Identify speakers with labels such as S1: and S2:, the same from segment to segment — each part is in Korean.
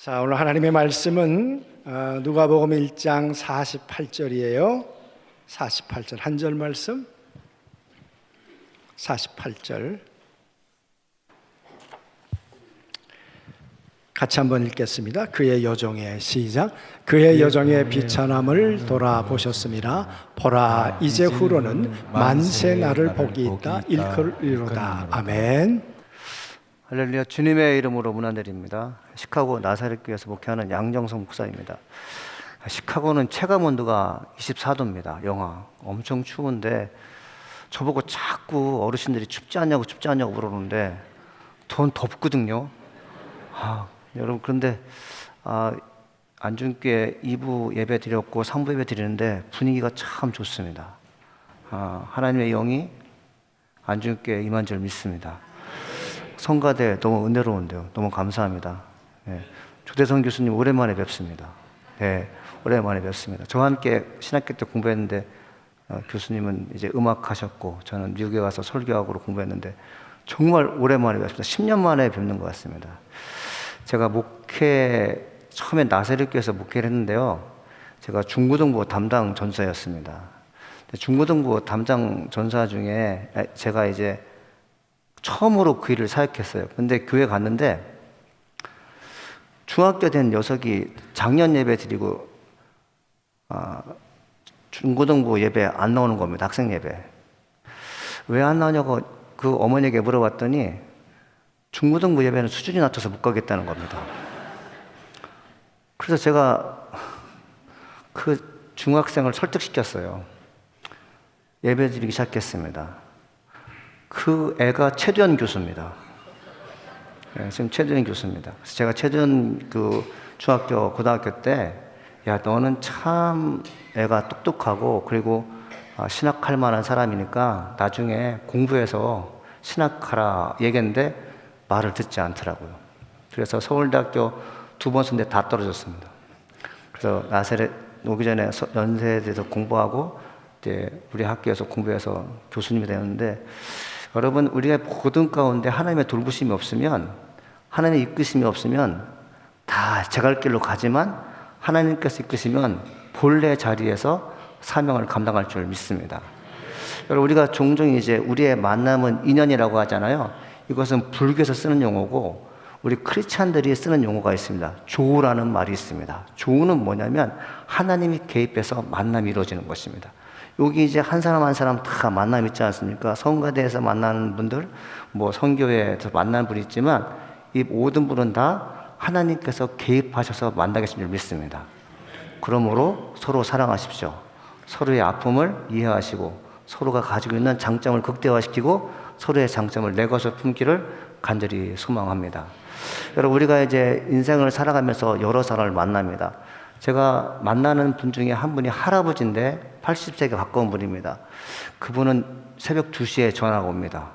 S1: 자, 오늘 하나님의 말씀은 누가복음 1장 48절이에요. 48절 한 절 말씀. 48절 같이 한번 읽겠습니다. 그의 여종의 시작. 그의 여종의 비천함을 돌아보셨습니다. 보라, 이제 후로는 만세 나를 복이 있다 일컬이로다. 아멘.
S2: 할렐루야. 주님의 이름으로 문안드립니다. 시카고 나사렛 교회에서 목회하는 양정성 목사입니다. 시카고는 체감 온도가 24도입니다. 영하. 엄청 추운데 저보고 자꾸 어르신들이 춥지 않냐고 물어보는데 전 덥거든요. 여러분, 그런데 안중교회 2부 예배 드렸고 3부 예배 드리는데 분위기가 참 좋습니다. 하나님의 영이 안중교회에 임한 줄 믿습니다. 성가대 너무 은혜로운데요. 너무 감사합니다. 조대성 교수님 오랜만에 뵙습니다. 오랜만에 뵙습니다. 저와 함께 신학교 때 공부했는데 교수님은 이제 음악하셨고 저는 미국에 가서 설교학으로 공부했는데 정말 오랜만에 뵙습니다. 10년 만에 뵙는 것 같습니다. 제가 처음에 나사렛 교회에서 목회를 했는데요. 제가 중고등부 담당 전사였습니다. 중고등부 담당 전사 중에 제가 이제 처음으로 그 일을 사역했어요. 근데 교회 갔는데 중학교 된 녀석이 작년 예배 드리고 중고등부 예배 안 나오는 겁니다. 학생 예배. 왜 안 나오냐고 그 어머니에게 물어봤더니 중고등부 예배는 수준이 낮춰서 못 가겠다는 겁니다. 그래서 제가 그 중학생을 설득시켰어요. 예배 드리기 시작했습니다. 그 애가 최두현 교수입니다. 지금 최두현 교수입니다. 그래서 제가 최두현 중학교, 고등학교 때, 야, 너는 참 애가 똑똑하고, 그리고 신학할 만한 사람이니까 나중에 공부해서 신학하라 얘기했는데 말을 듣지 않더라고요. 그래서 서울대학교 2번 선대 다 떨어졌습니다. 그래서 나사렛 오기 전에 연세대에서 공부하고, 이제 우리 학교에서 공부해서 교수님이 되었는데, 여러분, 우리가 모든 가운데 하나님의 돌보심이 없으면, 하나님의 이끄심이 없으면 다 제 갈 길로 가지만 하나님께서 이끄시면 본래 자리에서 사명을 감당할 줄 믿습니다. 여러분, 우리가 종종 이제 우리의 만남은 인연이라고 하잖아요. 이것은 불교에서 쓰는 용어고 우리 크리스찬들이 쓰는 용어가 있습니다. 조우라는 말이 있습니다. 조우는 뭐냐면 하나님이 개입해서 만남이 이루어지는 것입니다. 여기 이제 한 사람 한 사람 다 만남 있지 않습니까? 성가대에서 만나는 분들, 성교회에서 만나는 분이 있지만 이 모든 분은 다 하나님께서 개입하셔서 만나계신 줄 믿습니다. 그러므로 서로 사랑하십시오. 서로의 아픔을 이해하시고 서로가 가지고 있는 장점을 극대화시키고 서로의 장점을 내 것을 품기를 간절히 소망합니다. 여러분, 우리가 이제 인생을 살아가면서 여러 사람을 만납니다. 제가 만나는 분 중에 한 분이 할아버지인데 80세가 가까운 분입니다. 그분은 새벽 2시에 전화가 옵니다.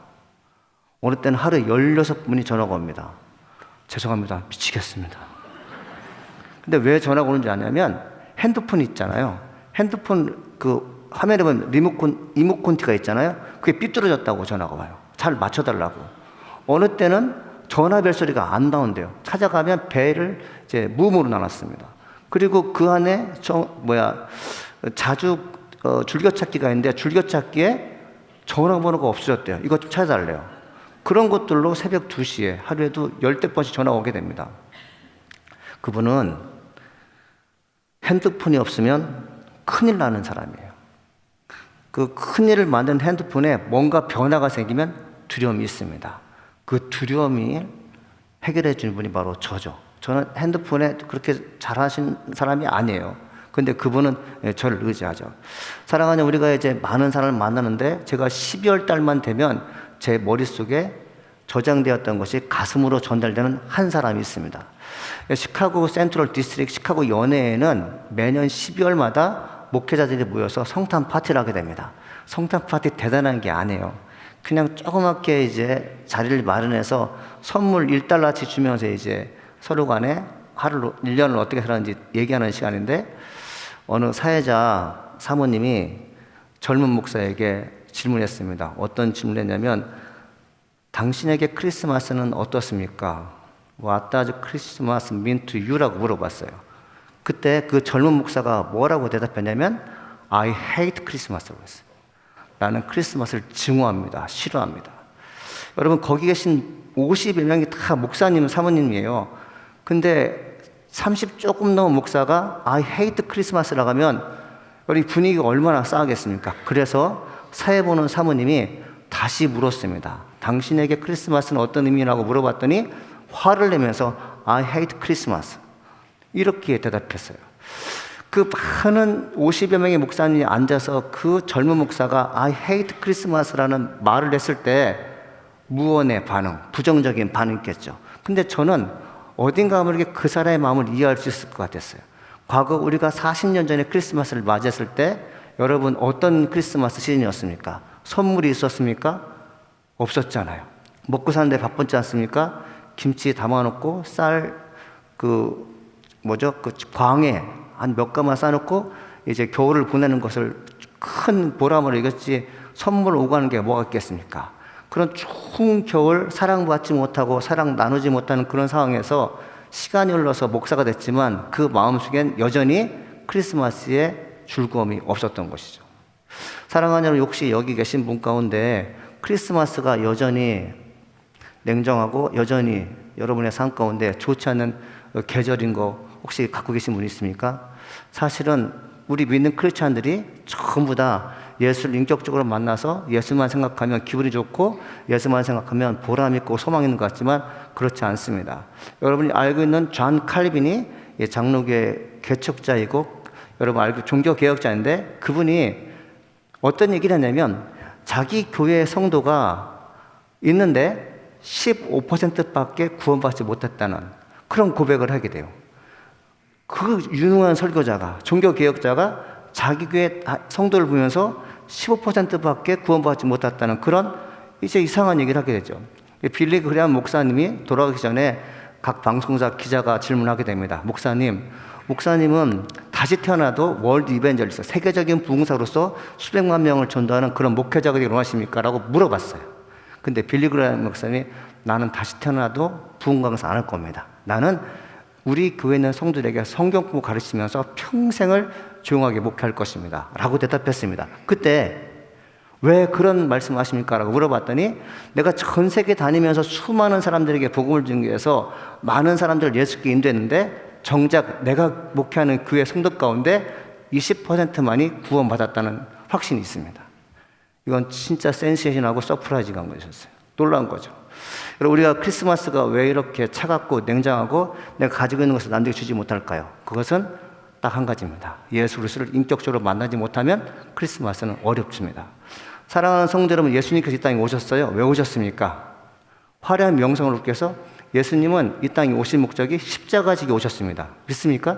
S2: 어느 때는 하루에 16분이 전화가 옵니다. 죄송합니다. 미치겠습니다. 근데 왜 전화가 오는지 아냐면 핸드폰 있잖아요. 핸드폰 화면에 보면 리모컨티가 있잖아요. 그게 삐뚤어졌다고 전화가 와요. 잘 맞춰달라고. 어느 때는 전화 벨 소리가 안 나온대요. 찾아가면 벨을 이제 무음으로 나눴습니다. 그리고 그 안에 자주 줄겨찾기가 있는데 줄겨찾기에 전화번호가 없어졌대요. 이것 좀 찾아달래요. 그런 것들로 새벽 2시에 하루에도 10대 번씩 전화가 오게 됩니다. 그분은 핸드폰이 없으면 큰일 나는 사람이에요. 그 큰일을 만든 핸드폰에 뭔가 변화가 생기면 두려움이 있습니다. 그 두려움이 해결해 주는 분이 바로 저죠. 저는 핸드폰에 그렇게 잘하신 사람이 아니에요. 근데 그분은 저를 의지하죠. 사랑하는 우리가 이제 많은 사람을 만나는데 제가 12월 달만 되면 제 머릿속에 저장되었던 것이 가슴으로 전달되는 한 사람이 있습니다. 시카고 센트럴 디스트릭 시카고 연회에는 매년 12월마다 목회자들이 모여서 성탄 파티를 하게 됩니다. 성탄 파티 대단한 게 아니에요. 그냥 조그맣게 이제 자리를 마련해서 선물 1달러치 주면서 이제 서로 간에 1년을 어떻게 살았는지 얘기하는 시간인데 어느 사회자 사모님이 젊은 목사에게 질문했습니다. 어떤 질문을 했냐면 당신에게 크리스마스는 어떻습니까? What does Christmas mean to you라고 물어봤어요. 그때 그 젊은 목사가 뭐라고 대답했냐면 I hate Christmas라고 했어요. 나는 크리스마스를 증오합니다. 싫어합니다. 여러분 거기 계신 50여 명이 다 목사님, 사모님이에요. 근데 30 조금 넘은 목사가 I hate Christmas라고 하면 우리 분위기가 얼마나 싸하겠습니까? 그래서 사회 보는 사모님이 다시 물었습니다. 당신에게 크리스마스는 어떤 의미라고 물어봤더니 화를 내면서 I hate Christmas 이렇게 대답했어요. 그 많은 50여 명의 목사님이 앉아서 그 젊은 목사가 I hate Christmas라는 말을 했을 때 무언의 반응, 부정적인 반응이겠죠. 근데 저는 어딘가 모르게 그 사람의 마음을 이해할 수 있을 것 같았어요. 과거 우리가 40년 전에 크리스마스를 맞이했을 때 여러분 어떤 크리스마스 시즌이었습니까? 선물이 있었습니까? 없었잖아요. 먹고 사는데 바빴지 않습니까? 김치 담아놓고 그 광에 한 몇 가마 싸놓고 이제 겨울을 보내는 것을 큰 보람을 이겼지 선물을 오가는 게 뭐가 있겠습니까? 그런 추운 겨울 사랑받지 못하고 사랑 나누지 못하는 그런 상황에서 시간이 흘러서 목사가 됐지만 그 마음속엔 여전히 크리스마스의 즐거움이 없었던 것이죠. 사랑하는 여러분, 혹시 여기 계신 분 가운데 크리스마스가 여전히 냉정하고 여전히 여러분의 삶 가운데 좋지 않은 계절인 거 혹시 갖고 계신 분 있습니까? 사실은 우리 믿는 크리스찬들이 전부 다 예수를 인격적으로 만나서 예수만 생각하면 기분이 좋고 예수만 생각하면 보람 있고 소망 있는 것 같지만 그렇지 않습니다. 여러분이 알고 있는 존 칼빈이 장로교의 개척자이고 여러분 알고 종교개혁자인데 그분이 어떤 얘기를 했냐면 자기 교회 성도가 있는데 15%밖에 구원받지 못했다는 그런 고백을 하게 돼요. 그 유능한 설교자가, 종교개혁자가 자기 교회 성도를 보면서 15%밖에 구원받지 못했다는 그런 이제 이상한 얘기를 하게 되죠. 빌리 그레함 목사님이 돌아가기 전에 각 방송사 기자가 질문하게 됩니다. 목사님은 다시 태어나도 월드 이벤젤리스트, 세계적인 부흥사로서 수백만 명을 전도하는 그런 목회자가 되기 원하십니까? 라고 물어봤어요. 근데 빌리 그레함 목사님이 나는 다시 태어나도 부흥 강사 안 할 겁니다. 나는 우리 교회 있는 성도들에게 성경 공부 가르치면서 평생을 조용하게 목회할 것입니다. 라고 대답했습니다. 그때 왜 그런 말씀을 하십니까? 라고 물어봤더니 내가 전 세계 다니면서 수많은 사람들에게 복음을 전개해서 많은 사람들을 예수께 인도했는데 정작 내가 목회하는 교회 성도 가운데 20%만이 구원받았다는 확신이 있습니다. 이건 진짜 센세이션하고 서프라이즈가 한 것이었어요. 놀라운 거죠. 여러분, 우리가 크리스마스가 왜 이렇게 차갑고 냉정하고 내가 가지고 있는 것을 남들에게 주지 못할까요? 그것은 딱 한 가지입니다. 예수 그리스도를 인격적으로 만나지 못하면 크리스마스는 어렵습니다. 사랑하는 성도 여러분, 예수님께서 이 땅에 오셨어요. 왜 오셨습니까? 화려한 명성을 얻기 위해서 예수님은 이 땅에 오신 목적이 십자가 지기 오셨습니다. 믿습니까?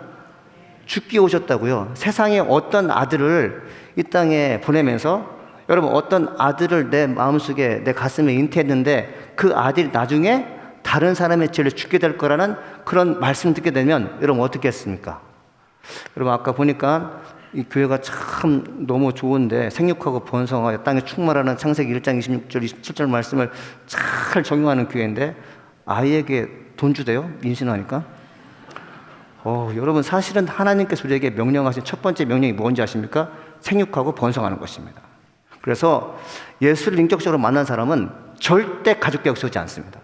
S2: 죽기 오셨다고요. 세상에 어떤 아들을 이 땅에 보내면서 여러분 어떤 아들을 내 마음속에 내 가슴에 잉태했는데 그 아들이 나중에 다른 사람의 죄를 죽게 될 거라는 그런 말씀을 듣게 되면 여러분 어떻게 했습니까? 여러분 아까 보니까 이 교회가 참 너무 좋은데 생육하고 번성하여 땅에 충만하는 창세기 1장 26절 27절 말씀을 잘 적용하는 교회인데 아이에게 돈 주대요? 임신하니까? 여러분 사실은 하나님께서 우리에게 명령하신 첫 번째 명령이 뭔지 아십니까? 생육하고 번성하는 것입니다. 그래서 예수를 인격적으로 만난 사람은 절대 가족계약 세우지 않습니다.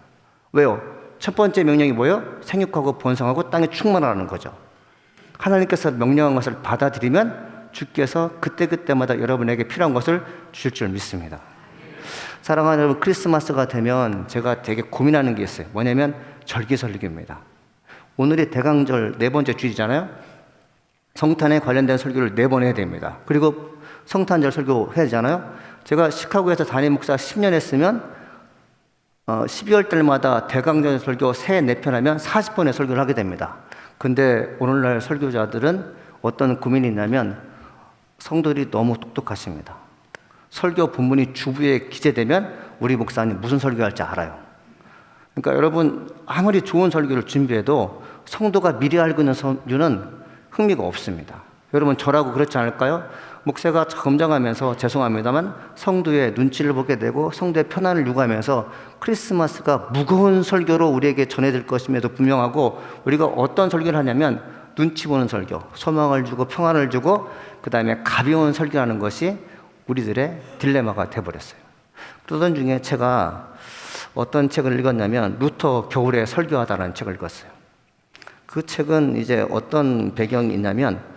S2: 왜요? 첫 번째 명령이 뭐예요? 생육하고 번성하고 땅에 충만하라는 거죠. 하나님께서 명령한 것을 받아들이면 주께서 그때그때마다 여러분에게 필요한 것을 주실 줄 믿습니다. 사랑하는 여러분, 크리스마스가 되면 제가 되게 고민하는 게 있어요. 뭐냐면 절기설교입니다. 오늘이 대강절 네 번째 주일이잖아요. 성탄에 관련된 설교를 4번 해야 됩니다. 그리고 성탄절 설교 해야 되잖아요. 제가 시카고에서 담임 목사 10년 했으면 12월 달마다 대강절 설교 3, 4편 하면 40번의 설교를 하게 됩니다. 근데 오늘날 설교자들은 어떤 고민이 있냐면 성도들이 너무 똑똑하십니다. 설교 본문이 주부에 기재되면 우리 목사님 무슨 설교할지 알아요. 그러니까 여러분 아무리 좋은 설교를 준비해도 성도가 미리 알고 있는 설교는 흥미가 없습니다. 여러분 저라고 그렇지 않을까요? 목사가 점장하면서 죄송합니다만 성도의 눈치를 보게 되고 성도의 편안을 요구하면서 크리스마스가 무거운 설교로 우리에게 전해질 것임에도 분명하고 우리가 어떤 설교를 하냐면 눈치 보는 설교, 소망을 주고 평안을 주고 그 다음에 가벼운 설교하는 것이 우리들의 딜레마가 돼버렸어요. 그러던 중에 제가 어떤 책을 읽었냐면 루터 겨울에 설교하다라는 책을 읽었어요. 그 책은 이제 어떤 배경이 있냐면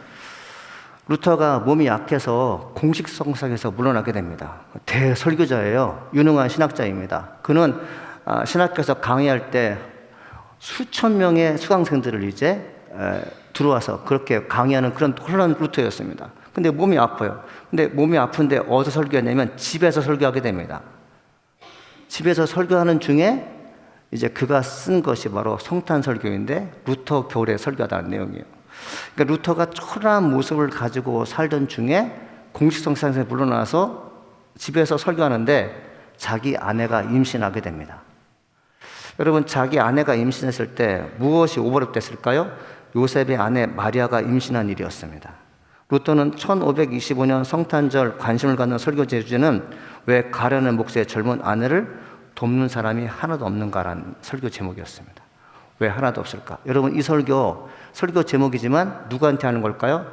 S2: 루터가 몸이 약해서 공식 성상에서 물러나게 됩니다. 대설교자예요. 유능한 신학자입니다. 그는 신학교에서 강의할 때 수천 명의 수강생들을 이제 들어와서 그렇게 강의하는 그런 홀란 루터였습니다. 근데 몸이 아파요. 근데 몸이 아픈데 어디서 설교했냐면 집에서 설교하게 됩니다. 집에서 설교하는 중에 이제 그가 쓴 것이 바로 성탄설교인데 루터 겨울에 설교하다는 내용이에요. 그러니까 루터가 초라한 모습을 가지고 살던 중에 공식 성상에서 물러나서 집에서 설교하는데 자기 아내가 임신하게 됩니다. 여러분, 자기 아내가 임신했을 때 무엇이 오버랩됐을까요? 요셉의 아내 마리아가 임신한 일이었습니다. 루터는 1525년 성탄절 관심을 갖는 설교 주제는 왜 가련한 목사의 젊은 아내를 돕는 사람이 하나도 없는가라는 설교 제목이었습니다. 왜 하나도 없을까? 여러분, 이 설교 제목이지만 누구한테 하는 걸까요?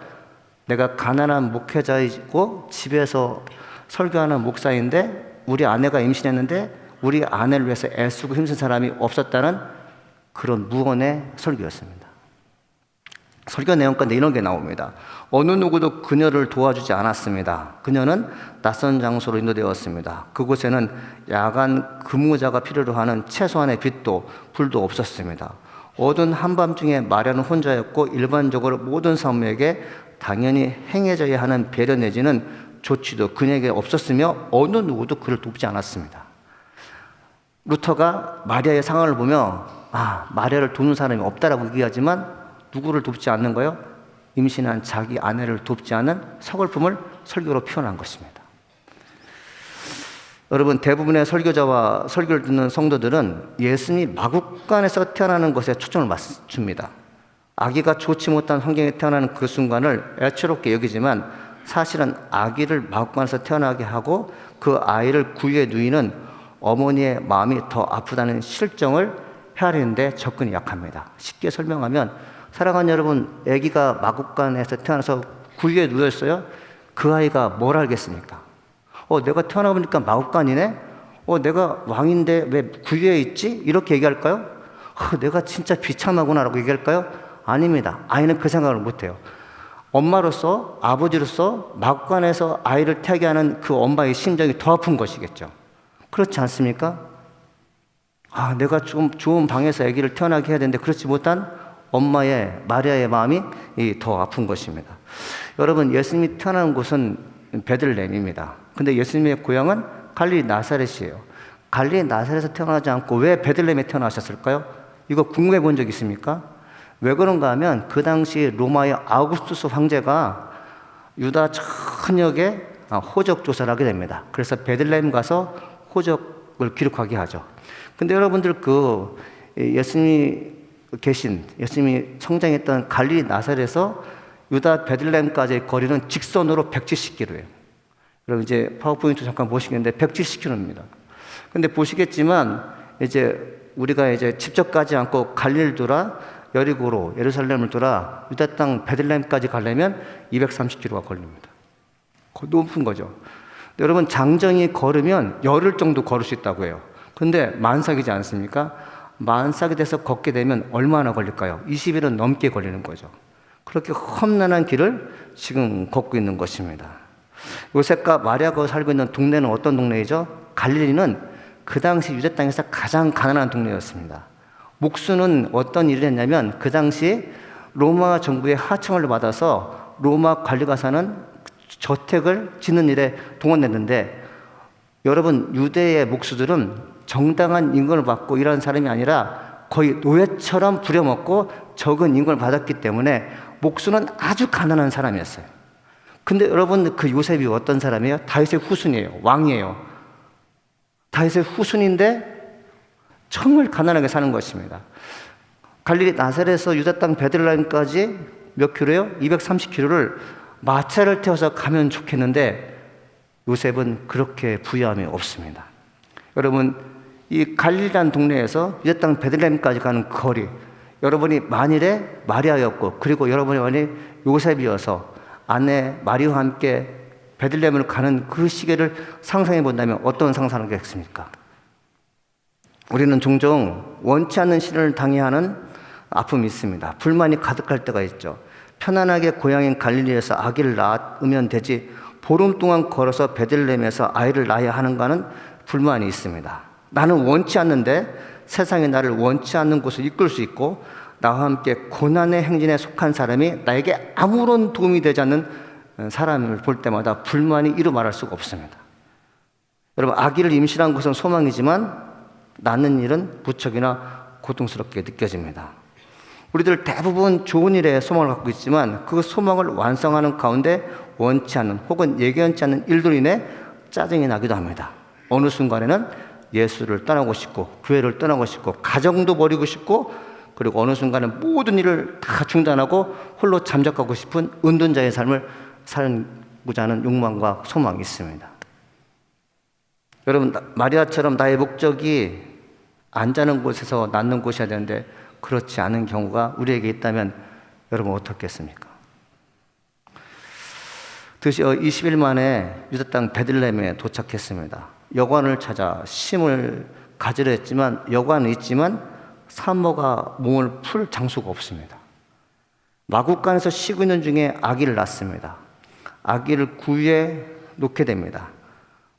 S2: 내가 가난한 목회자이고 집에서 설교하는 목사인데 우리 아내가 임신했는데 우리 아내를 위해서 애쓰고 힘쓴 사람이 없었다는 그런 무언의 설교였습니다. 설교 내용 가운데 이런 게 나옵니다. 어느 누구도 그녀를 도와주지 않았습니다. 그녀는 낯선 장소로 인도되었습니다. 그곳에는 야간 근무자가 필요로 하는 최소한의 빛도 불도 없었습니다. 어두운 한밤중에 마리아는 혼자였고 일반적으로 모든 사람에게 당연히 행해져야 하는 배려 내지는 조치도 그녀에게 없었으며 어느 누구도 그를 돕지 않았습니다. 루터가 마리아의 상황을 보며 마리아를 돕는 사람이 없다라고 얘기하지만 누구를 돕지 않는 거요? 임신한 자기 아내를 돕지 않은 서글픔을 설교로 표현한 것입니다. 여러분, 대부분의 설교자와 설교를 듣는 성도들은 예수님이 마국간에서 태어나는 것에 초점을 맞춥니다. 아기가 좋지 못한 환경에 태어나는 그 순간을 애처롭게 여기지만 사실은 아기를 마국간에서 태어나게 하고 그 아이를 구유에 누이는 어머니의 마음이 더 아프다는 실정을 헤아리는데 접근이 약합니다. 쉽게 설명하면 사랑하는 여러분, 아기가 마국간에서 태어나서 구유에 누웠어요. 그 아이가 뭘 알겠습니까? 내가 태어나보니까 마국간이네? 내가 왕인데 왜 구유에 있지? 이렇게 얘기할까요? 내가 진짜 비참하구나 라고 얘기할까요? 아닙니다. 아이는 그 생각을 못해요. 엄마로서, 아버지로서 마국간에서 아이를 태게 하는 그 엄마의 심정이 더 아픈 것이겠죠. 그렇지 않습니까? 내가 좀 좋은 방에서 아기를 태어나게 해야 되는데 그렇지 못한 엄마의 마리아의 마음이 더 아픈 것입니다. 여러분, 예수님이 태어난 곳은 베들레헴입니다. 근데 예수님의 고향은 갈릴리 나사렛이에요. 갈릴리 나사렛에서 태어나지 않고 왜 베들레헴에 태어나셨을까요? 이거 궁금해 본 적 있습니까? 왜 그런가 하면 그 당시 로마의 아우구스투스 황제가 유다 전역에 호적 조사를 하게 됩니다. 그래서 베들레헴 가서 호적을 기록하게 하죠. 근데 여러분들 예수님이 성장했던 갈릴리 나사렛에서 유다 베들레헴까지의 거리는 직선으로 170km예요. 그럼 이제 파워포인트 잠깐 보시겠는데 170km입니다. 근데 보시겠지만 우리가 직접 가지 않고 갈릴리를 돌아 여리고로 예루살렘을 돌아 유다 땅 베들레헴까지 가려면 230km가 걸립니다. 높은 거죠. 여러분, 장정이 걸으면 열흘 정도 걸을 수 있다고 해요. 근데 만삭이지 않습니까? 만삭이 돼서 걷게 되면 얼마나 걸릴까요? 20일은 넘게 걸리는 거죠. 그렇게 험난한 길을 지금 걷고 있는 것입니다. 요셉과 마리아가 살고 있는 동네는 어떤 동네이죠? 갈릴리는 그 당시 유대 땅에서 가장 가난한 동네였습니다. 목수는 어떤 일을 했냐면 그 당시 로마 정부의 하청을 받아서 로마 관리가 사는 저택을 짓는 일에 동원됐는데, 여러분, 유대의 목수들은 정당한 임금을 받고 일하는 사람이 아니라 거의 노예처럼 부려먹고 적은 임금을 받았기 때문에 목수는 아주 가난한 사람이었어요. 근데 여러분, 그 요셉이 어떤 사람이에요? 다윗의 후손이에요. 왕이에요. 다윗의 후손인데 정말 가난하게 사는 것입니다. 갈릴리 나사렛에서 유다 땅 베들레헴까지 몇 킬로예요? 230km를 마차를 태워서 가면 좋겠는데 요셉은 그렇게 부유함이 없습니다. 여러분, 이 갈릴리라는 동네에서 유대 땅 베들레헴까지 가는 거리, 여러분이 만일에 마리아였고 그리고 여러분이 만일 요셉이어서 아내 마리아와 함께 베들레헴을 가는 그 시계를 상상해 본다면 어떤 상상을 하겠습니까? 우리는 종종 원치 않는 시련을 당해야 하는 아픔이 있습니다. 불만이 가득할 때가 있죠. 편안하게 고향인 갈릴리에서 아기를 낳으면 되지 보름 동안 걸어서 베들레헴에서 아이를 낳아야 하는가는 불만이 있습니다. 나는 원치 않는데 세상이 나를 원치 않는 곳을 이끌 수 있고 나와 함께 고난의 행진에 속한 사람이 나에게 아무런 도움이 되지 않는 사람을 볼 때마다 불만이 이루 말할 수가 없습니다. 여러분, 아기를 임신한 것은 소망이지만 낳는 일은 무척이나 고통스럽게 느껴집니다. 우리들 대부분 좋은 일에 소망을 갖고 있지만 그 소망을 완성하는 가운데 원치 않는 혹은 예견치 않는 일들로 인해 짜증이 나기도 합니다. 어느 순간에는 예수를 떠나고 싶고 교회를 떠나고 싶고 가정도 버리고 싶고 그리고 어느 순간에 모든 일을 다 중단하고 홀로 잠적하고 싶은 은둔자의 삶을 살고자 하는 욕망과 소망이 있습니다. 여러분, 마리아처럼 나의 목적이 안 자는 곳에서 낳는 곳이어야 되는데 그렇지 않은 경우가 우리에게 있다면 여러분 어떻겠습니까? 드디어 20일 만에 유다 땅 베들레헴에 도착했습니다. 여관을 찾아 심을 가지려 했지만 여관은 있지만 산모가 몸을 풀 장소가 없습니다. 마구간에서 쉬고 있는 중에 아기를 낳습니다. 아기를 구유에 놓게 됩니다.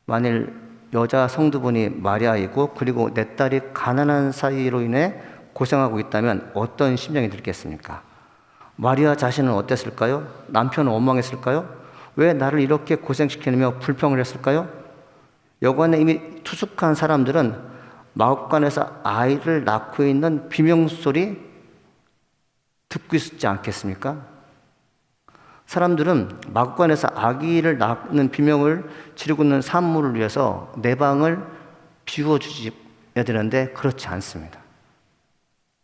S2: 만일 여자 성도분이 마리아이고 그리고 내 딸이 가난한 사이로 인해 고생하고 있다면 어떤 심정이 들겠습니까? 마리아 자신은 어땠을까요? 남편은 원망했을까요? 왜 나를 이렇게 고생시키며 불평을 했을까요? 여관에 이미 투숙한 사람들은 마구간에서 아이를 낳고 있는 비명소리 듣고 있지 않겠습니까? 사람들은 마구간에서 아기를 낳는 비명을 지르고 있는 산모를 위해서 내 방을 비워주어야 되는데 그렇지 않습니다.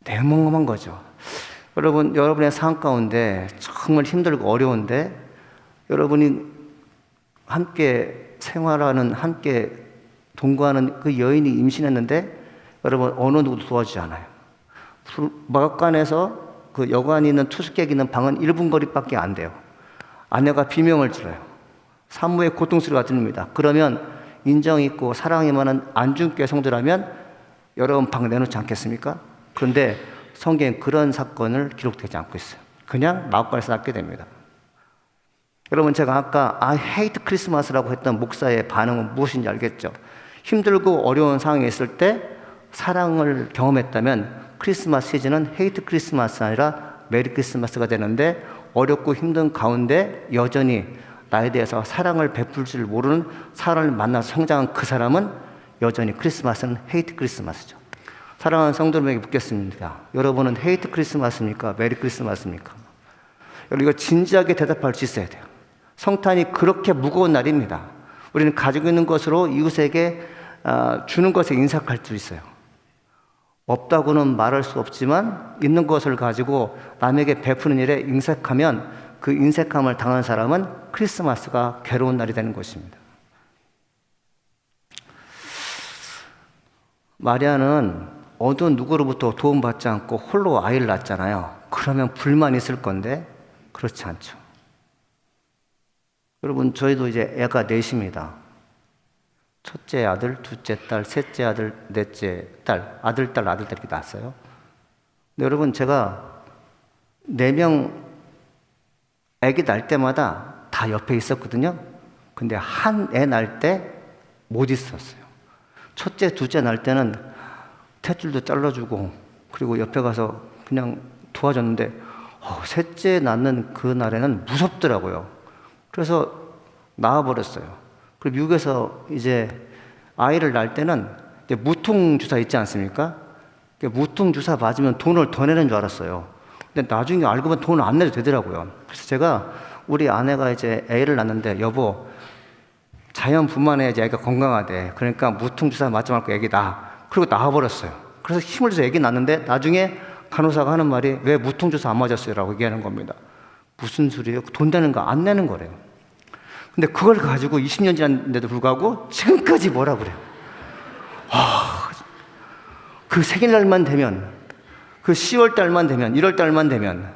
S2: 냉혹한 거죠. 여러분, 여러분의 삶 가운데 정말 힘들고 어려운데 여러분이 함께 생활하는, 함께 동거하는 그 여인이 임신했는데 여러분 어느 누구도 도와주지 않아요. 마구간에서 그 여관이 있는 투숙객이 있는 방은 1분 거리밖에 안 돼요. 아내가 비명을 질러요. 산모의 고통소리가 들립니다. 그러면 인정 있고 사랑이 많은 안중교회 성도라면 여러분 방 내놓지 않겠습니까? 그런데 성경엔 그런 사건을 기록되지 않고 있어요. 그냥 마구간에서 낳게 됩니다. 여러분, 제가 아까 I hate Christmas라고 했던 목사의 반응은 무엇인지 알겠죠? 힘들고 어려운 상황에 있을 때 사랑을 경험했다면 크리스마스 시즌은 hate Christmas 아니라 메리 크리스마스가 되는데 어렵고 힘든 가운데 여전히 나에 대해서 사랑을 베풀 줄 모르는 사람을 만나서 성장한 그 사람은 여전히 크리스마스는 hate 크리스마스죠. 사랑하는 성도들에게 묻겠습니다. 여러분은 hate 크리스마스입니까? 메리 크리스마스입니까? 여러분, 이거 진지하게 대답할 수 있어야 돼요. 성탄이 그렇게 무거운 날입니다. 우리는 가지고 있는 것으로 이웃에게 주는 것에 인색할 수 있어요. 없다고는 말할 수 없지만 있는 것을 가지고 남에게 베푸는 일에 인색하면 그 인색함을 당한 사람은 크리스마스가 괴로운 날이 되는 것입니다. 마리아는 어느 누구로부터 도움받지 않고 홀로 아이를 낳았잖아요. 그러면 불만이 있을 건데 그렇지 않죠. 여러분, 저희도 이제 애가 넷입니다. 첫째 아들, 둘째 딸, 셋째 아들, 넷째 딸, 아들, 딸 이렇게 낳았어요. 근데 여러분, 제가 4명 애기 낳을 때마다 다 옆에 있었거든요. 근데 한 애 낳을 때 못 있었어요. 첫째, 둘째 낳을 때는 탯줄도 잘라주고 그리고 옆에 가서 그냥 도와줬는데 셋째 낳는 그 날에는 무섭더라고요. 그래서 나와버렸어요. 그리고 미국에서 이제 아이를 낳을 때는 이제 무통주사 있지 않습니까? 무통주사 맞으면 돈을 더 내는 줄 알았어요. 근데 나중에 알고 보면 돈을 안 내도 되더라고요. 그래서 제가 우리 아내가 이제 애를 낳는데 여보, 자연분만에 해야지 애가 건강하대. 그러니까 무통주사 맞지 말고 애기 낳아. 그리고 나와버렸어요. 그래서 힘을 줘서 애기 낳는데 나중에 간호사가 하는 말이 왜 무통주사 안 맞았어요? 라고 얘기하는 겁니다. 무슨 소리예요? 돈 내는 거 안 내는 거래요. 근데 그걸 가지고 20년 지났는데도 불구하고 지금까지 뭐라 그래요? 그 생일날만 되면, 그 10월 달만 되면, 1월 달만 되면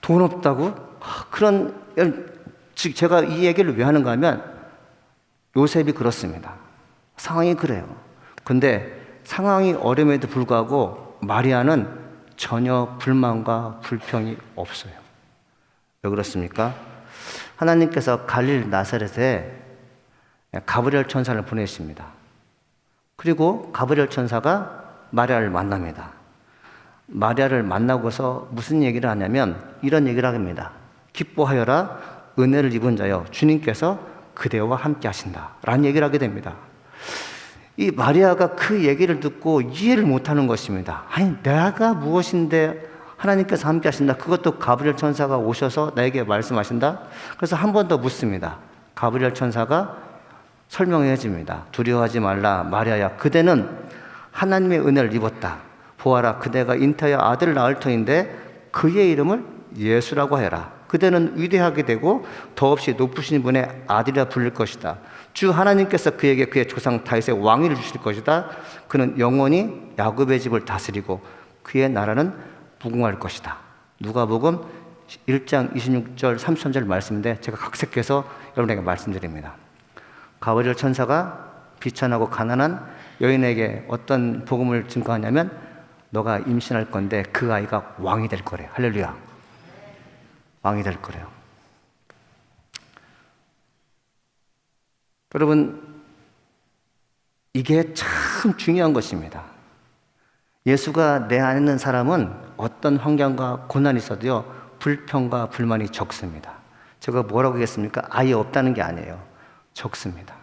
S2: 돈 없다고? 즉 제가 이 얘기를 왜 하는가 하면 요셉이 그렇습니다. 상황이 그래요. 근데 상황이 어려움에도 불구하고 마리아는 전혀 불만과 불평이 없어요. 왜 그렇습니까? 하나님께서 갈릴 나사렛에 가브리엘 천사를 보내십니다. 그리고 가브리엘 천사가 마리아를 만납니다. 마리아를 만나고서 무슨 얘기를 하냐면 이런 얘기를 합니다. 기뻐하여라, 은혜를 입은 자여, 주님께서 그대와 함께 하신다 라는 얘기를 하게 됩니다. 이 마리아가 그 얘기를 듣고 이해를 못하는 것입니다. 아니, 내가 무엇인데 하나님께서 함께 하신다, 그것도 가브리엘 천사가 오셔서 나에게 말씀하신다? 그래서 한 번 더 묻습니다. 가브리엘 천사가 설명해 줍니다. 두려워하지 말라 마리아야, 그대는 하나님의 은혜를 입었다. 보아라, 그대가 잉태하여 아들을 낳을 터인데 그의 이름을 예수라고 해라. 그대는 위대하게 되고 더없이 높으신 분의 아들이라 불릴 것이다. 주 하나님께서 그에게 그의 조상 다윗의 왕위를 주실 것이다. 그는 영원히 야곱의 집을 다스리고 그의 나라는 무궁할 것이다. 누가복음 1장 26절 33절 말씀인데 제가 각색해서 여러분에게 말씀드립니다. 가브리엘 천사가 비천하고 가난한 여인에게 어떤 복음을 증거하냐면 너가 임신할 건데 그 아이가 왕이 될 거래. 할렐루야. 왕이 될 거래요. 여러분, 이게 참 중요한 것입니다. 예수가 내 안에 있는 사람은 어떤 환경과 고난이 있어도요, 불평과 불만이 적습니다. 제가 뭐라고 하겠습니까? 아예 없다는 게 아니에요. 적습니다.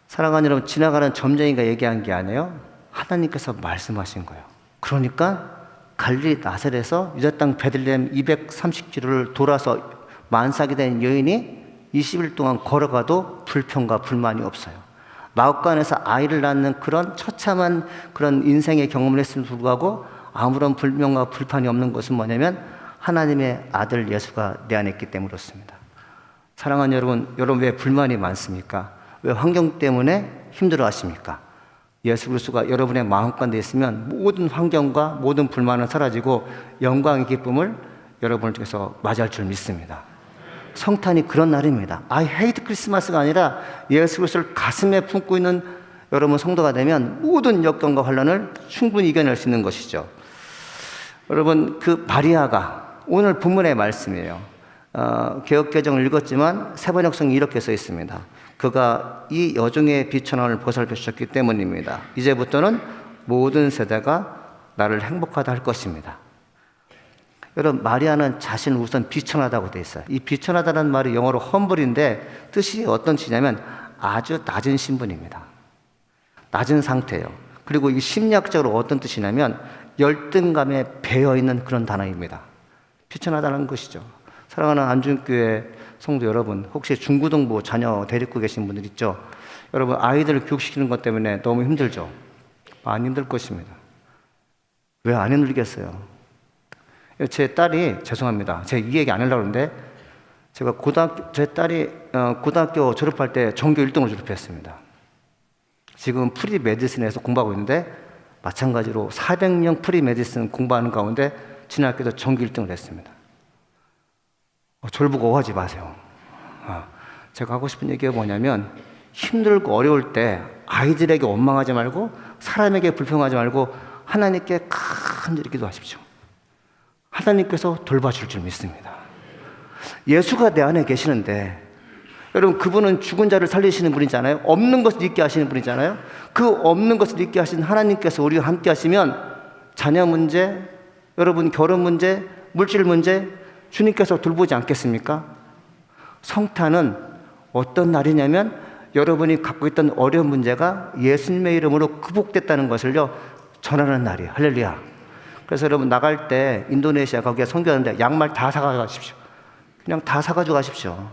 S2: 사랑하는 여러분, 지나가는 점쟁이가 얘기한 게 아니에요. 하나님께서 말씀하신 거예요. 그러니까 갈릴리 나사렛에서 유다 땅 베들레헴 230km를 돌아서 만삭이 된 여인이 20일 동안 걸어가도 불평과 불만이 없어요. 마옥간에서 아이를 낳는 그런 처참한 그런 인생의 경험을 했음에도 불구하고 아무런 불평과 불판이 없는 것은 뭐냐면 하나님의 아들 예수가 내 안에 있기 때문에 그렇습니다. 사랑하는 여러분 왜 불만이 많습니까? 왜 환경 때문에 힘들어 하십니까? 예수 그리스도가 여러분의 마음 가운데 있으면 모든 환경과 모든 불만은 사라지고 영광의 기쁨을 여러분을 통해서 맞이할 줄 믿습니다. 성탄이 그런 날입니다. I hate 크리스마스가 아니라 예수 그리스도를 가슴에 품고 있는 여러분 성도가 되면 모든 역경과 환난을 충분히 이겨낼 수 있는 것이죠. 여러분, 그 마리아가 오늘 본문의 말씀이에요. 개역개정을 읽었지만 세번역성이 이렇게 써 있습니다. 그가 이 여종의 비천함을 보살펴주셨기 때문입니다. 이제부터는 모든 세대가 나를 행복하다 할 것입니다. 여러분, 마리아는 자신을 우선 비천하다고 되어 있어요. 이 비천하다는 말이 영어로 humble인데 뜻이 어떤 뜻이냐면 아주 낮은 신분입니다. 낮은 상태예요. 그리고 이 심리학적으로 어떤 뜻이냐면 열등감에 배어있는 그런 단어입니다. 비천하다는 것이죠. 사랑하는 안중교회 성도 여러분, 혹시 중고등부 자녀 데리고 계신 분들 있죠? 여러분, 아이들을 교육시키는 것 때문에 너무 힘들죠? 많이 힘들 것입니다. 왜 안 힘들겠어요? 제 딸이, 죄송합니다, 제가 이 얘기 안 하려고 하는데 제가 제 딸이 고등학교 졸업할 때 전교 1등으로 졸업했습니다. 지금 프리 메디슨에서 공부하고 있는데 마찬가지로 400명 프리 메디슨 공부하는 가운데 지난 학기도 전교 1등을 했습니다. 저를 보고 오하지 마세요. 제가 하고 싶은 얘기가 뭐냐면 힘들고 어려울 때 아이들에게 원망하지 말고 사람에게 불평하지 말고 하나님께 간절히 기도하십시오. 하나님께서 돌봐줄 줄 믿습니다. 예수가 내 안에 계시는데 여러분, 그분은 죽은 자를 살리시는 분이잖아요. 없는 것을 있게 하시는 분이잖아요. 그 없는 것을 있게 하신 하나님께서 우리와 함께 하시면 자녀 문제, 여러분 결혼 문제, 물질 문제 주님께서 돌보지 않겠습니까? 성탄은 어떤 날이냐면 여러분이 갖고 있던 어려운 문제가 예수님의 이름으로 극복됐다는 것을요 전하는 날이에요. 할렐루야. 그래서 여러분 나갈 때 인도네시아 거기에 선교하는데 양말 다 사가십시오. 그냥 다 사가지고 가십시오.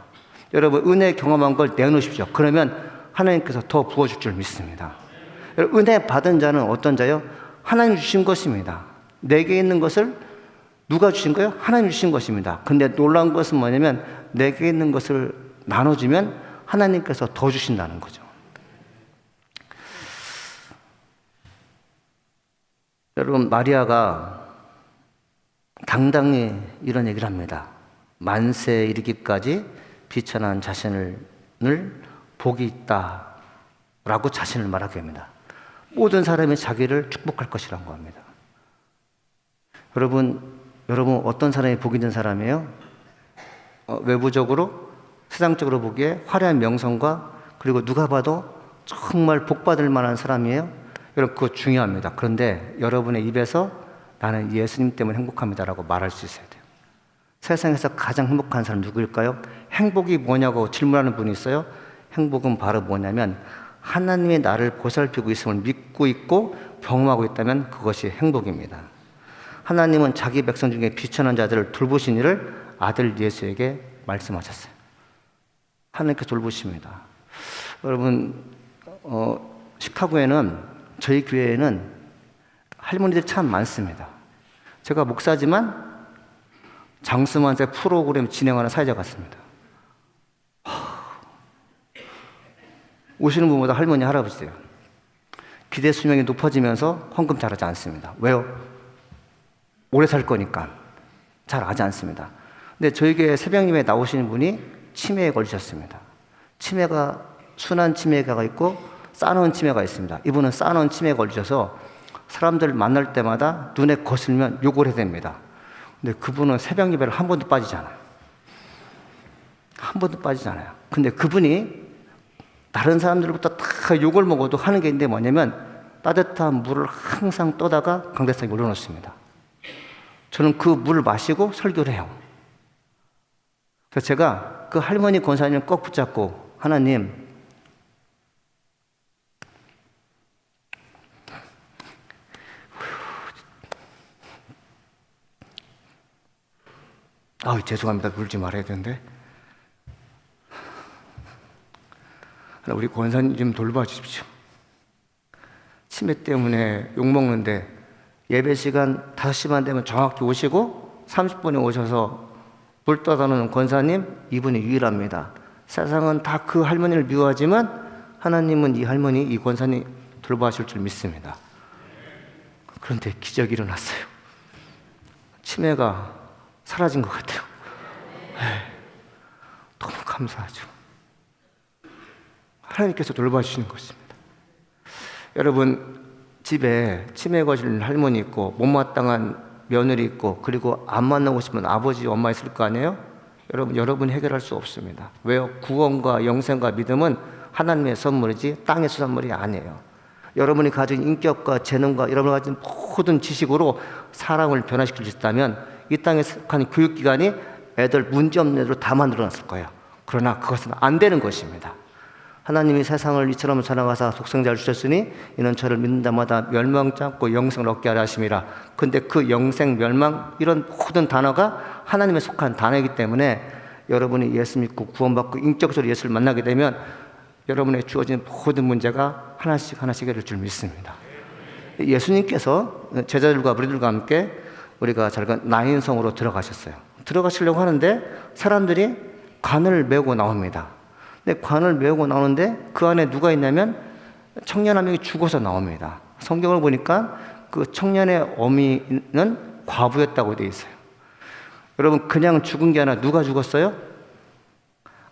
S2: 여러분 은혜 경험한 걸 내놓으십시오. 그러면 하나님께서 더 부어줄 줄 믿습니다. 여러분, 은혜 받은 자는 어떤 자요? 하나님 주신 것입니다. 내게 있는 것을 누가 주신 거예요? 하나님이 주신 것입니다. 근데 놀라운 것은 뭐냐면 내게 있는 것을 나눠주면 하나님께서 더 주신다는 거죠. 여러분, 마리아가 당당히 이런 얘기를 합니다. 만세에 이르기까지 비천한 자신을 복이 있다 라고 자신을 말하게 합니다. 모든 사람이 자기를 축복할 것이라고 합니다. 여러분 어떤 사람이 복이 있는 사람이에요? 외부적으로 세상적으로 보기에 화려한 명성과 그리고 누가 봐도 정말 복받을 만한 사람이에요. 여러분, 그거 중요합니다. 그런데 여러분의 입에서 나는 예수님 때문에 행복합니다라고 말할 수 있어야 돼요. 세상에서 가장 행복한 사람 누구일까요? 행복이 뭐냐고 질문하는 분이 있어요. 행복은 바로 뭐냐면 하나님이 나를 보살피고 있음을 믿고 있고 경험하고 있다면 그것이 행복입니다. 하나님은 자기 백성 중에 비천한 자들을 돌보신 일을 아들 예수에게 말씀하셨어요. 하나님께서 돌보십니다. 여러분, 시카고에는 저희 교회에는 할머니들이 참 많습니다. 제가 목사지만 장수만세 프로그램 진행하는 사회자 같습니다. 오시는 분보다 할머니, 할아버지세요. 기대 수명이 높아지면서 헌금 잘하지 않습니다. 왜요? 오래 살 거니까. 잘 하지 않습니다. 근데 저희 교회 새벽님에 나오시는 분이 치매에 걸리셨습니다. 치매가 순한 치매가 있고 싸놓은 치매가 있습니다. 이분은 싸놓은 치매에 걸리셔서 사람들 만날 때마다 눈에 거슬면 욕을 해야 됩니다. 근데 그분은 새벽 예배를 한 번도 빠지잖아요. 한 번도 빠지잖아요. 근데 그분이 다른 사람들부터 다 욕을 먹어도 하는 게 있는데 뭐냐면 따뜻한 물을 항상 떠다가 강대상에 올려놓습니다. 저는 그 물을 마시고 설교를 해요. 그래서 제가 그 할머니 권사님을 꼭 붙잡고 하나님, 죄송합니다. 울지 말아야 되는데. 우리 권사님 좀 돌봐주십시오. 치매 때문에 욕먹는데 예배 시간 5시만 되면 정확히 오시고 30분에 오셔서 물 떠다 놓는 권사님, 이분이 유일합니다. 세상은 다 그 할머니를 미워하지만 하나님은 이 할머니, 이 권사님 돌봐주실 줄 믿습니다. 그런데 기적이 일어났어요. 치매가 사라진 것 같아요. 너무 감사하죠. 하나님께서 돌봐주시는 것입니다. 여러분, 집에 치매 걸린 할머니 있고 못마땅한 며느리 있고 그리고 안 만나고 싶은 아버지, 엄마 있을 거 아니에요? 여러분 해결할 수 없습니다. 왜요? 구원과 영생과 믿음은 하나님의 선물이지 땅의 수산물이 아니에요. 여러분이 가진 인격과 재능과 여러분이 가진 모든 지식으로 사람을 변화시킬 수 있다면 이 땅에 속한 교육기관이 애들 문제없는 애들로 다 만들어놨을 거예요. 그러나 그것은 안 되는 것입니다. 하나님이 세상을 이처럼 사랑하사 독생자를 주셨으니 이는 저를 믿는 자마다 멸망치 않고 영생을 얻게 하려 하심이라. 근데 그 영생, 멸망 이런 모든 단어가 하나님에 속한 단어이기 때문에 여러분이 예수 믿고 구원받고 인격적으로 예수를 만나게 되면 여러분의 주어진 모든 문제가 하나씩 해결될 줄 믿습니다. 예수님께서 제자들과 무리들과 함께 우리가 잘 나인성으로 들어가셨어요. 들어가시려고 하는데 사람들이 관을 메고 나옵니다. 근데 관을 메고 나오는데 그 안에 누가 있냐면 청년 한 명이 죽어서 나옵니다. 성경을 보니까 그 청년의 어미는 과부였다고 되어 있어요. 여러분, 그냥 죽은 게 아니라 누가 죽었어요?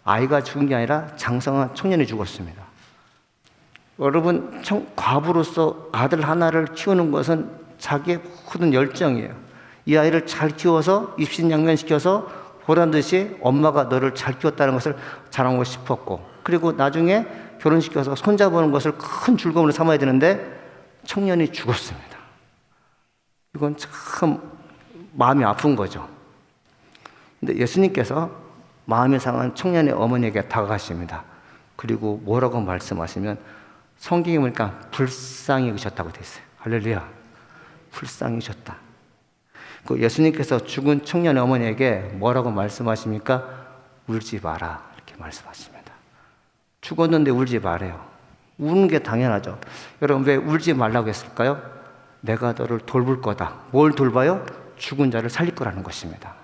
S2: 아이가 죽은 게 아니라 장성한 청년이 죽었습니다. 여러분, 과부로서 아들 하나를 키우는 것은 자기의 모든 열정이에요. 이 아이를 잘 키워서 입신양면시켜서 보란 듯이 엄마가 너를 잘 키웠다는 것을 자랑하고 싶었고, 그리고 나중에 결혼시켜서 손자보는 것을 큰 즐거움으로 삼아야 되는데 청년이 죽었습니다. 이건 참 마음이 아픈 거죠. 근데 예수님께서 마음이 상한 청년의 어머니에게 다가가십니다. 그리고 뭐라고 말씀하시면 성경에 보니까 불쌍히 여기셨다고 되어 있어요. 할렐루야. 불쌍히 여기셨다. 그 예수님께서 죽은 청년의 어머니에게 뭐라고 말씀하십니까? 울지 마라, 이렇게 말씀하십니다. 죽었는데 울지 말아요. 우는 게 당연하죠. 여러분, 왜 울지 말라고 했을까요? 내가 너를 돌볼 거다. 뭘 돌봐요? 죽은 자를 살릴 거라는 것입니다.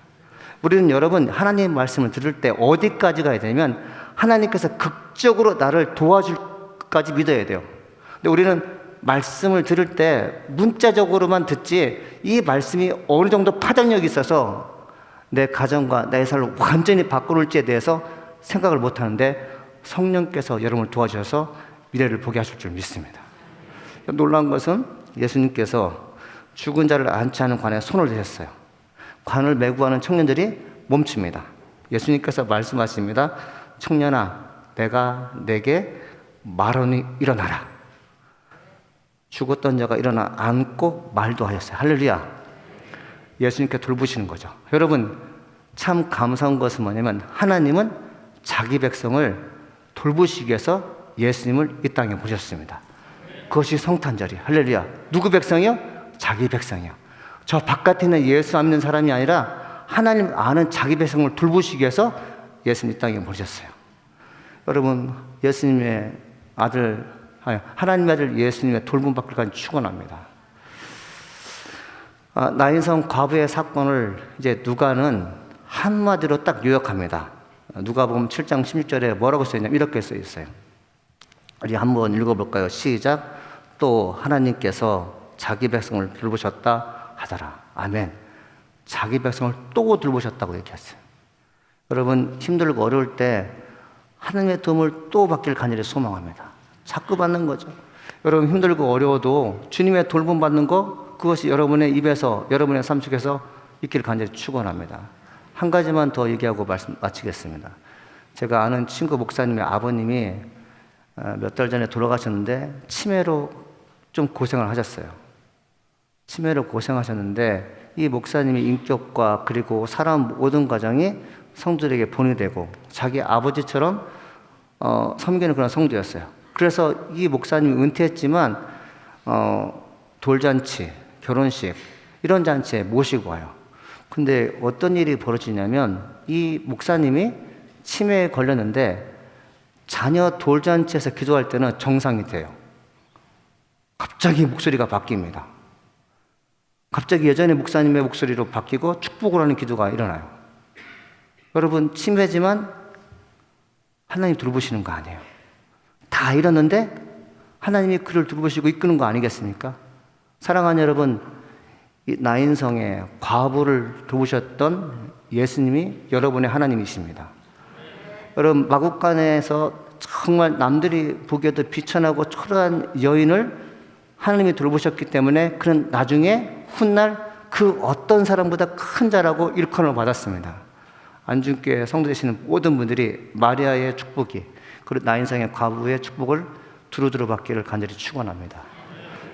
S2: 우리는 여러분 하나님의 말씀을 들을 때 어디까지 가야 되냐면 하나님께서 극적으로 나를 도와줄까지 믿어야 돼요. 근데 우리는 말씀을 들을 때 문자적으로만 듣지 이 말씀이 어느 정도 파장력이 있어서 내 가정과 내 삶을 완전히 바꿔놓을지에 대해서 생각을 못하는데 성령께서 여러분을 도와주셔서 미래를 보게 하실 줄 믿습니다. 놀라운 것은 예수님께서 죽은 자를 안치하는 관에 손을 대셨어요. 관을 메고 하는 청년들이 멈춥니다. 예수님께서 말씀하십니다. 청년아, 내가 내게 말하니 일어나라. 죽었던 자가 일어나 앉고 말도 하였어요. 할렐루야. 예수님께 돌보시는 거죠. 여러분, 참 감사한 것은 뭐냐면 하나님은 자기 백성을 돌보시기 위해서 예수님을 이 땅에 보셨습니다. 그것이 성탄절이. 할렐루야. 누구 백성이요? 자기 백성이요. 저 바깥에 있는 예수 안 믿는 사람이 아니라 하나님 아는 자기 백성을 돌보시기 위해서 예수님 이 땅에 보셨어요. 여러분, 예수님의 아들, 하나님의 아들 예수님의 돌봄받기까지 축원합니다. 나인성 과부의 사건을 이제 누가는 한마디로 딱 요약합니다. 누가복음 7장 16절에 뭐라고 써있냐면 이렇게 써 있어요. 우리 한번 읽어볼까요? 시작. 또 하나님께서 자기 백성을 돌보셨다 하더라. 아멘. 자기 백성을 또 돌보셨다고 얘기했어요. 여러분, 힘들고 어려울 때 하나님의 도움을 또 받길 간절히 소망합니다. 자꾸 받는 거죠. 여러분, 힘들고 어려워도 주님의 돌봄 받는 거, 그것이 여러분의 입에서, 여러분의 삶 속에서 있기를 간절히 축원합니다. 한 가지만 더 얘기하고 말씀 마치겠습니다. 제가 아는 친구 목사님의 아버님이 몇 달 전에 돌아가셨는데 치매로 좀 고생을 하셨어요. 치매로 고생하셨는데 이 목사님의 인격과 그리고 사람 모든 과정이 성도들에게 본이 되고 자기 아버지처럼 섬기는 그런 성도였어요. 그래서 이 목사님이 은퇴했지만 돌잔치, 결혼식 이런 잔치에 모시고 와요. 근데 어떤 일이 벌어지냐면 이 목사님이 치매에 걸렸는데 자녀 돌잔치에서 기도할 때는 정상이 돼요. 갑자기 목소리가 바뀝니다. 갑자기 예전의 목사님의 목소리로 바뀌고 축복을 하는 기도가 일어나요. 여러분, 치매지만 하나님 돌보시는 거 아니에요. 다 이뤘는데 하나님이 그를 돌보시고 이끄는 거 아니겠습니까? 사랑하는 여러분, 이 나인성의 과부를 돌보셨던 예수님이 여러분의 하나님이십니다. 여러분, 마국간에서 정말 남들이 보기에도 비천하고 초라한 여인을 하나님이 돌보셨기 때문에 그는 나중에 훗날 그 어떤 사람보다 큰 자라고 일컬음을 받았습니다. 안중교회 성도 되시는 모든 분들이 마리아의 축복이 그리고 나인성의 과부의 축복을 두루두루 받기를 간절히 축원합니다.